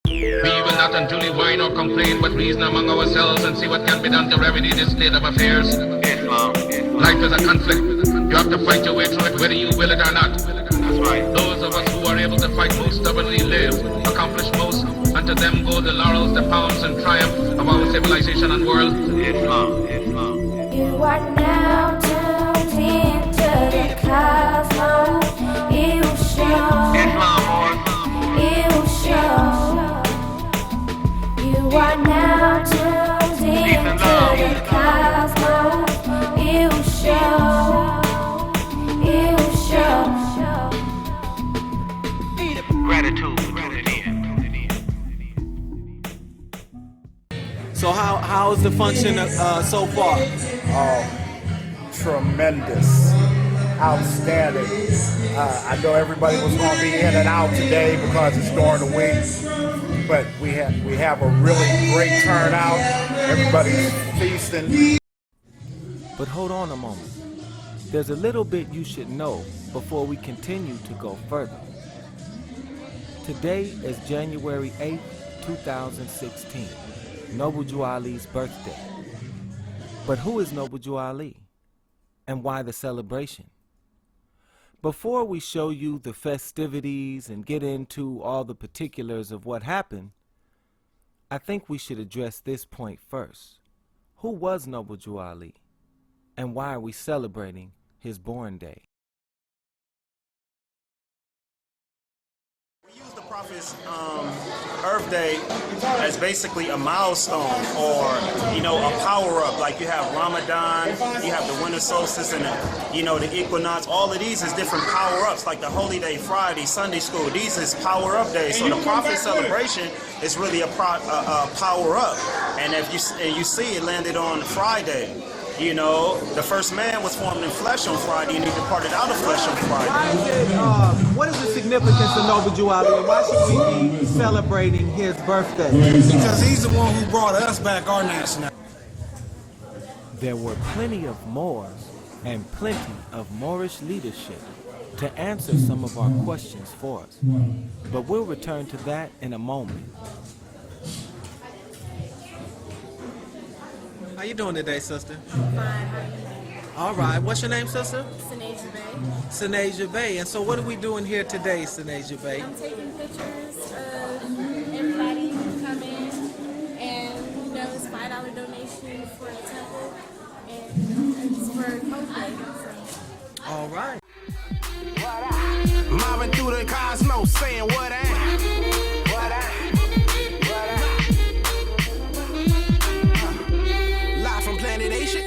We will not unduly whine or complain, but reason among ourselves and see what can be done to remedy this state of affairs. Life is a conflict. You have to fight your way through it whether you will it or not. That's right. Those of us who are able to fight most stubbornly live, accomplish most, and to them go the laurels, the palms, and triumph of our civilization and world. You are now tuned into the Cosmo. You show. You show. You are now tuned into the Cosmo. You show. You show. Gratitude for tuning in. So how is the function so far? Tremendous, outstanding. I know everybody was going to be in and out today because it's during the week, but we have a really great turnout. Everybody's feasting. But hold on a moment. There's a little bit you should know before we continue to go further. Today is January 8th, 2016, Noble Jew Ali's birthday. But who is Noble Jew Ali? And why the celebration? Before we show you the festivities and get into all the particulars of what happened, I think we should address this point first. Who was Noble Jew Ali? And why are we celebrating his born day? We use the Prophet's Earth Day as basically a milestone or, a power-up. Like you have Ramadan, you have the winter solstice and, the equinox. All of these is different power-ups, like the Holy Day, Friday, Sunday school. These is power-up days. So the Prophet's celebration is really a power-up. And if you see it landed on Friday. The first man was formed in flesh on Friday and he departed out of flesh on Friday. What is the significance of Noble Jew Ali and why should we be celebrating his birthday? Because he's the one who brought us back our nationality. There were plenty of Moors and plenty of Moorish leadership to answer some of our questions for us. But we'll return to that in a moment. How you doing today, sister? Fine, how are you? All right. What's your name, sister? Sanasia Bay. Sanasia Bay. And so what are we doing here today, Sanasia Bay? I'm taking pictures of everybody who come in, and it's $5 donation for the temple, and it's for Moorish. All right. Mobbing through the Cosmo, saying what I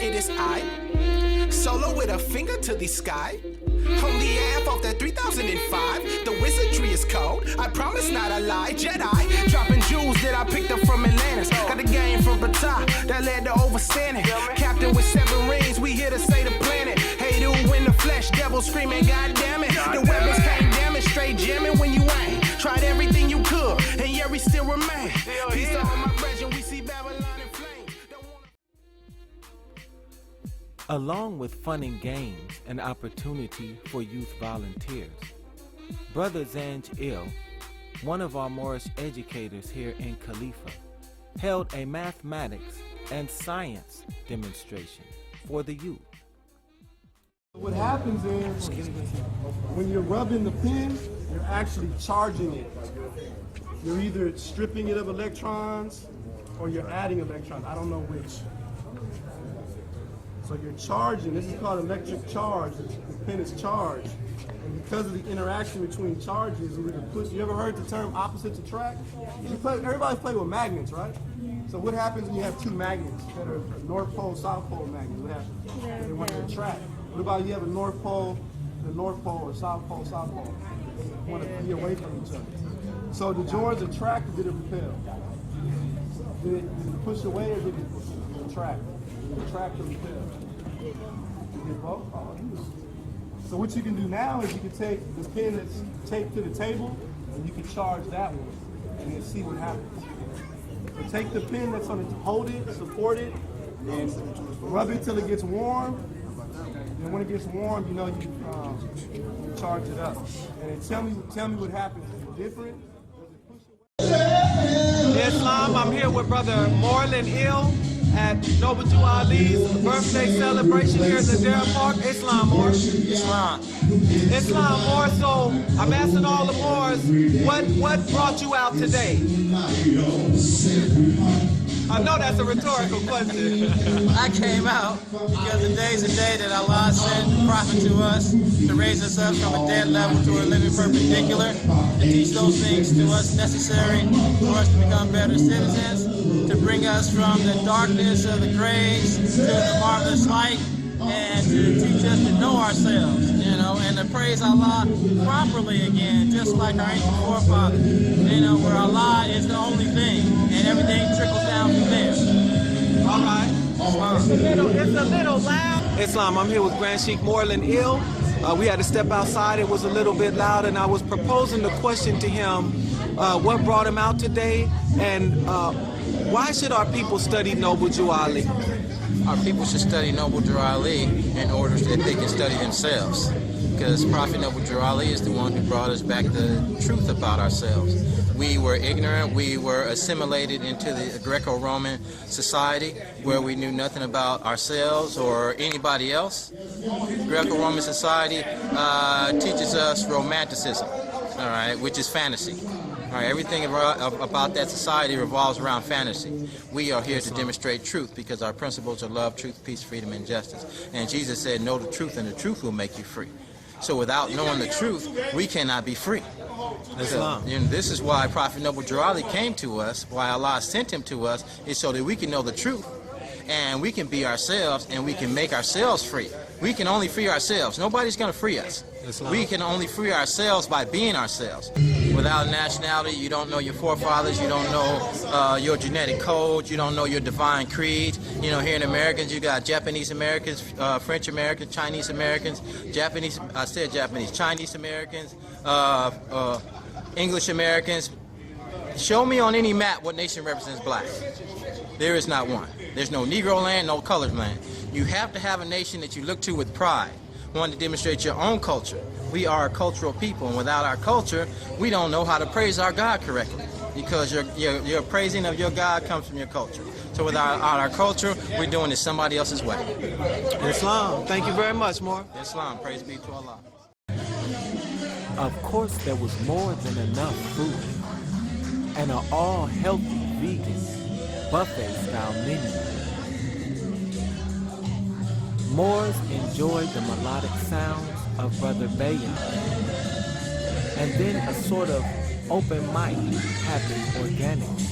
it is I, solo with a finger to the sky. On the half of that 3005, the wizardry is cold. I promise not a lie. Jedi, dropping jewels that I picked up from Atlantis. Got the game from Bata that led to overstanding. Captain with 7 rings, we here to say the planet. Hey, dude, in the flesh, devil screaming, God damn it. The weapons can't damage, straight jamming when you aim. Tried everything you could, and yet we still remain. Peace to all my brethren, we see Babylon in flames. Along with fun and games and opportunity for youth volunteers, Brother Zanj Il, one of our Moorish educators here in Califa, held a mathematics and science demonstration for the youth. What happens is, when you're rubbing the pen, you're actually charging it. You're either stripping it of electrons or you're adding electrons. I don't know which. So you're charging. This is called electric charge. The pen is charged. And because of the interaction between charges, you ever heard the term opposites attract? Everybody play with magnets, right? So what happens when you have 2 magnets that are North Pole, South Pole magnets? What happens? They want to attract. What about you have a North Pole, or South Pole, South Pole? They want to be away from each other. So the George attract or did it repel? Did it push away or did it attract? Attract or repel? You did both? Oh, so what you can do now is you can take the pin that's taped to the table and you can charge that one and then see what happens. So take the pin that's on it, hold it, support it, and rub it till it gets warm. And when it gets warm, you charge it up. And then tell me what happens. Is it different? Does it push away? here with Brother Moreland Ill at Noble Jew Ali's birthday celebration here in the Dare Park. Islam, Moorish. Islam, Moorish. So I'm asking all the Moors, what brought you out today? I know that's a rhetorical question. I came out because today's the day that Allah sent the prophet to us to raise us up from a dead level to a living perpendicular, to teach those things to us necessary for us to become better citizens, to bring us from the darkness of the graves to the marvelous light, and to teach us to know ourselves, you know, and to praise Allah properly again, just like our ancient forefathers, you know, where Allah is the only thing, and everything trickles down from there. All right. It's a little loud. Islam, I'm here with Grand Sheikh Moreland Ill. We had to step outside. It was a little bit loud, and I was proposing the question to him, what brought him out today, and why should our people study Noble Jew Ali? Our people should study Noble Jew Ali in order that they can study themselves. Because Prophet Noble Jew Ali is the one who brought us back the truth about ourselves. We were ignorant, we were assimilated into the Greco-Roman society where we knew nothing about ourselves or anybody else. Greco-Roman society teaches us romanticism, all right, which is fantasy. All right, everything about that society revolves around fantasy. We are here to demonstrate truth because our principles are love, truth, peace, freedom, and justice. And Jesus said, know the truth, and the truth will make you free. So without knowing the truth, we cannot be free. Islam. So, you know, this is why Prophet Noble Jew Ali came to us, why Allah sent him to us, is so that we can know the truth. And we can be ourselves, and we can make ourselves free. We can only free ourselves. Nobody's going to free us. Islam. We can only free ourselves by being ourselves. Without nationality, you don't know your forefathers, you don't know your genetic code, you don't know your divine creed. You know, here in Americans, you got Japanese Americans, French Americans, Chinese Americans, Chinese Americans, English Americans. Show me on any map what nation represents black. There is not one. There's no Negro land, no colored land. You have to have a nation that you look to with pride, one to demonstrate your own culture. We are a cultural people, and without our culture, we don't know how to praise our God correctly, because your praising of your God comes from your culture. So without our culture, we're doing it somebody else's way. Islam. Thank you very much, More. Islam, praise be to Allah. Of course, there was more than enough food, and an all-healthy vegan buffet-style menu. Moors enjoyed the melodic sounds of Brother Bayan, and then a sort of open mic happened organically.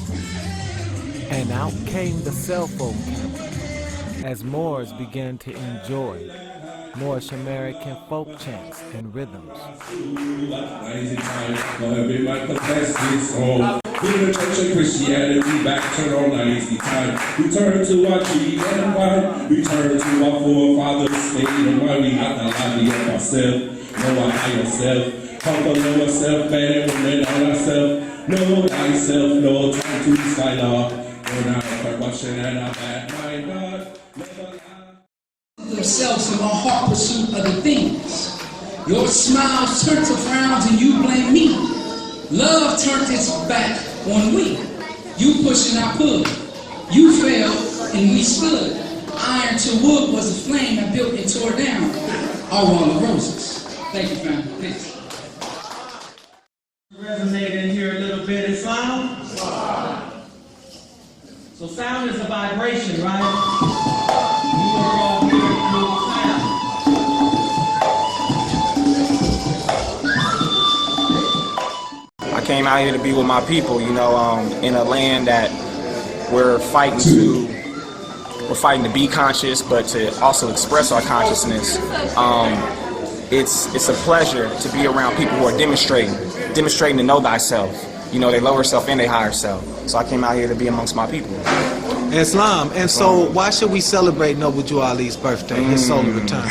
And out came the cell phone camera as Moors began to enjoy Moorish American folk chants and rhythms. In the church of Christianity, back turn on 90 time. Return to our tree and wine. Return to our forefathers' state of mind. We have to lie of ourselves, know our higher self. Conquer lower self, man and woman on ourselves. Know thyself, no time to sign off. Know our corruption and our bad mind, God. Never lie. Themselves in my heart pursuit of the things. Your smiles turn to frowns and you blame me. Love turned its back on we. You push and I pull. You fell and we stood. Iron to wood was a flame that built and tore down our wall of roses. Thank you, family. Thanks. Resonate in here a little bit, Islam. So sound is a vibration, right? You are all here through sound. I came out here to be with my people, you know, in a land that we're fighting to be conscious, but to also express our consciousness. It's a pleasure to be around people who are demonstrating to know thyself. You know, they lower self and they higher self. So I came out here to be amongst my people. Islam. And so why should we celebrate Noble Jew Ali's birthday, his solar return?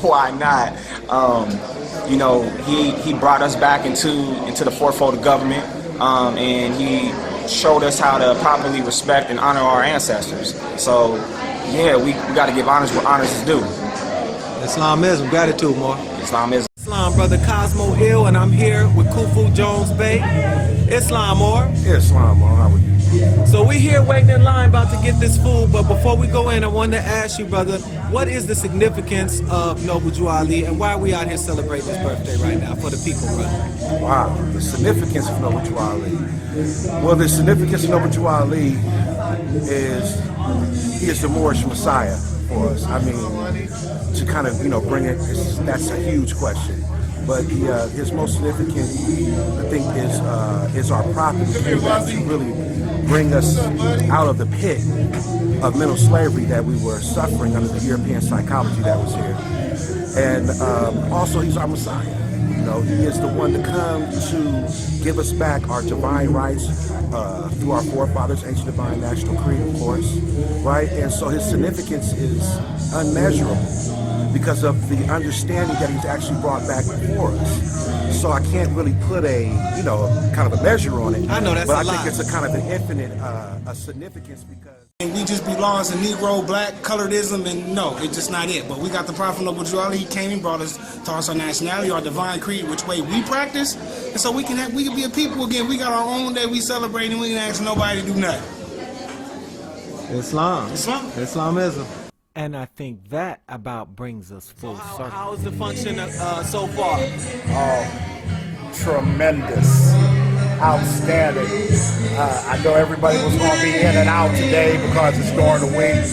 Why not? You know, he brought us back into the fourfold of government, and he showed us how to properly respect and honor our ancestors. So, yeah, we got to give honors where honors is due. Islamism, gratitude, more. Islamism. Islam, Brother Cozmo Ill, and I'm here with Khufu Jones Bay. Islam, or? Islam, or how are you? So we here waiting in line about to get this food, but before we go in, I wanted to ask you, brother, what is the significance of Noble Drew Ali, and why are we out here celebrating his birthday right now for the people, brother? Wow, the significance of Noble Drew Ali. Well, the significance of Noble Drew Ali is he is the Moorish Messiah for us. I mean, to kind of, bring it, that's a huge question. But his most significant, I think, is our prophet who came back to really bring us out of the pit of mental slavery that we were suffering under the European psychology that was here. And also, he's our Messiah. He is the one to come to give us back our divine rights through our forefathers' ancient divine national creed, of course, right? And so his significance is unmeasurable because of the understanding that he's actually brought back for us. So I can't really put a, kind of a measure on it. I know that's but a lot. I think it's a kind of an infinite significance because. And we just be lost in Negro, black, colorism, and no, it's just not it. But we got the Prophet Noble Drew Ali. He came and brought us to our nationality, our divine creed, which way we practice, and so we can be a people again. We got our own day we celebrate, and we can ask nobody to do nothing. Islamism. And I think that about brings us full circle. How's the function so far? Oh, tremendous. Outstanding. I know everybody was going to be in and out today because it's during the week,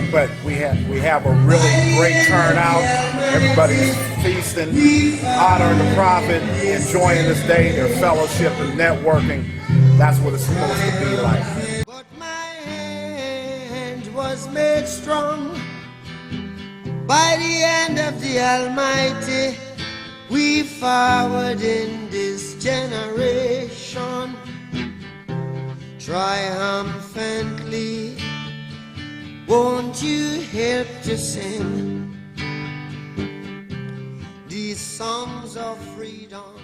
but we have a really great turnout. Everybody's feasting, honoring the Prophet, enjoying this day, their fellowship and networking. That's what it's supposed to be like. But my hand was made strong by the hand of the Almighty. We forward in this generation triumphantly. Won't you help to sing these songs of freedom?